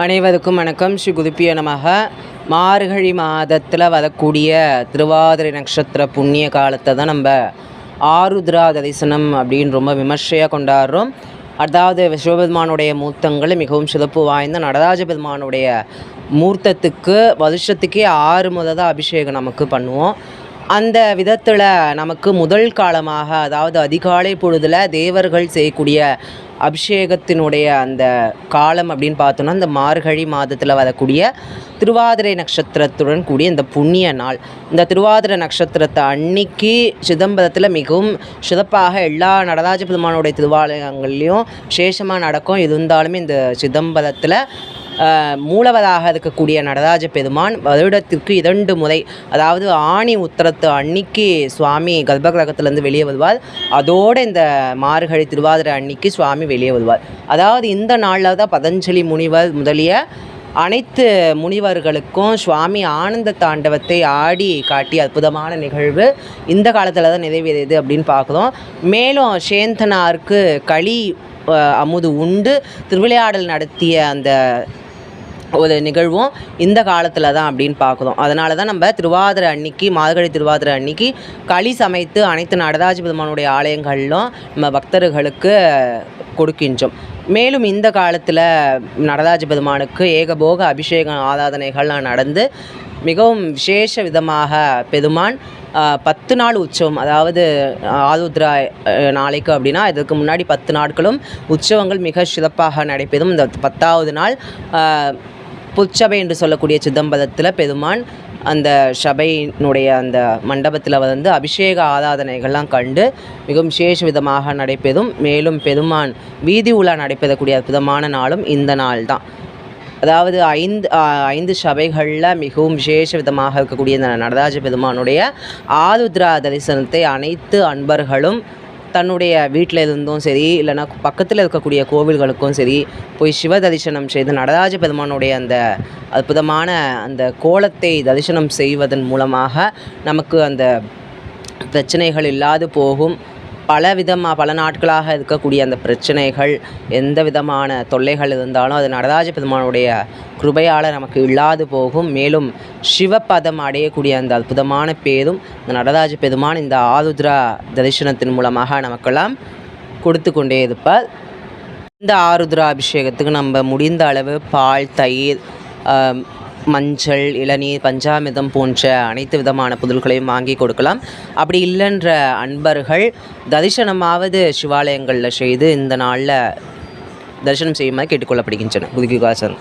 அனைவருக்கும் வணக்கம். ஸ்ரீ குருப்பிய நமக. மார்கழி மாதத்தில் வரக்கூடிய திருவாதிரை நட்சத்திர புண்ணிய காலத்தை தான் நம்ம ஆருத்ரா தரிசனம் அப்படின்னு ரொம்ப விமர்சையாக கொண்டாடுறோம். அதாவது சிவபெருமானுடைய மூர்த்தங்கள் மிகவும் சிறப்பு வாய்ந்த நடராஜ பெருமானுடைய மூர்த்தத்துக்கு வருஷத்துக்கே 6 முறை தான் அபிஷேகம் நமக்கு பண்ணுவோம். அந்த விதத்தில் நமக்கு முதல் காலமாக, அதாவது அதிகாலை பொழுதில் தேவர்கள் செய்யக்கூடிய அபிஷேகத்தினுடைய அந்த காலம் அப்படின்னு பார்த்தோன்னா இந்த மார்கழி மாதத்தில் வரக்கூடிய திருவாதிரை நட்சத்திரத்துடன் கூடிய இந்த புண்ணிய நாள். இந்த திருவாதிரை நட்சத்திரத்தை அன்னைக்கு சிதம்பரத்தில் மிகவும் சிறப்பாக எல்லா நடராஜ பெருமானுடைய திருவாலயங்கள்லேயும் விசேஷமாக நடக்கும். இருந்தாலுமே இந்த சிதம்பரத்தில் மூலவராக இருக்கக்கூடிய நடராஜ பெருமான் வருடத்திற்கு 2 முறை, அதாவது ஆணி உத்திரத்து அன்னைக்கு சுவாமி கர்ப்பகிரகத்திலேருந்து வெளியே வருவார். அதோடு இந்த மார்கழி திருவாதிரை அன்னைக்கு சுவாமி வெளியே வருவார். அதாவது இந்த நாளில் தான் பதஞ்சலி முனிவர் முதலிய அனைத்து முனிவர்களுக்கும் சுவாமி ஆனந்த தாண்டவத்தை ஆடி காட்டிய அற்புதமான நிகழ்வு இந்த காலத்தில் தான் நிறைவேறியது அப்படின்னு பார்க்குறோம். மேலும் சேந்தனாருக்கு களி அமுது உண்டு திருவிளையாடல் நடத்திய அந்த ஒரு நிகழ்வும் இந்த காலத்தில் தான் அப்படின்னு பார்க்குறோம். அதனால தான் நம்ம திருவாதிரை அன்னைக்கு, மார்கழி திருவாதிரை அன்னைக்கு களி சமைத்து அனைத்து நடராஜ பெருமானுடைய ஆலயங்களிலும் நம்ம பக்தர்களுக்கு கொடுக்கின்றோம். மேலும் இந்த காலத்தில் நடராஜ பெருமானுக்கு ஏகபோக அபிஷேக ஆராதனைகள்லாம் நடந்து மிகவும் விசேஷ விதமாக பெருமான் 10 நாள் உற்சவம், அதாவது ஆருத்ரா நாளைக்கு அப்படின்னா இதற்கு முன்னாடி 10 நாட்களும் உற்சவங்கள் மிக சிறப்பாக நடைபெறும். இந்த 10ஆவது நாள் புற்சபை என்று சொல்லக்கூடிய சிதம்பரத்தில் பெருமான் அந்த சபையினுடைய அந்த மண்டபத்தில் வந்து அபிஷேக ஆராதனைகள்லாம் கண்டு மிகவும் விசேஷ விதமாக நடைபெறும். மேலும் பெருமான் வீதி உலா நடைபெறக்கூடிய அற்புதமான நாளும் இந்த நாள் தான். அதாவது 5 சபைகளில் மிகவும் விசேஷ விதமாக இருக்கக்கூடிய இந்த நடராஜ பெருமானுடைய ஆருத்ரா தரிசனத்தை அனைத்து அன்பர்களும் தன்னுடைய வீட்டில் இருந்தும் சரி, இல்லைனா பக்கத்தில் இருக்கக்கூடிய கோவில்களுக்கும் சரி போய் சிவ தரிசனம் செய்து நடராஜ பெருமானுடைய அந்த அற்புதமான அந்த கோலத்தை தரிசனம் செய்வதன் மூலமாக நமக்கு அந்த பிரச்சனைகள் இல்லாது போகும். பல நாட்களாக இருக்கக்கூடிய அந்த பிரச்சனைகள், எந்த விதமான தொல்லைகள் இருந்தாலும் அது நடராஜ பெருமானுடைய கிருபையால் நமக்கு இல்லாது போகும். மேலும் சிவபதம் அடையக்கூடிய அந்த அற்புதமான பேரும் இந்த நடராஜ பெருமான் இந்த ஆருத்ரா தரிசனத்தின் மூலமாக நமக்கெல்லாம் கொடுத்து கொண்டே இருப்பார். இந்த ஆருத்ரா அபிஷேகத்துக்கு நம்ம முடிந்த அளவு பால், தயிர், மஞ்சள், இளநீர், பஞ்சாமிர்தம் போன்ற அனைத்து விதமான பொருட்களையும் வாங்கி கொடுக்கலாம். அப்படி இல்லைன்ற அன்பர்கள் தரிசனமாவது சிவாலயங்களில் செய்து இந்த நாளில் தரிசனம் செய்யுமாறு கேட்டுக்கொள்ளப்படுகின்றன. குருகிகாசன்.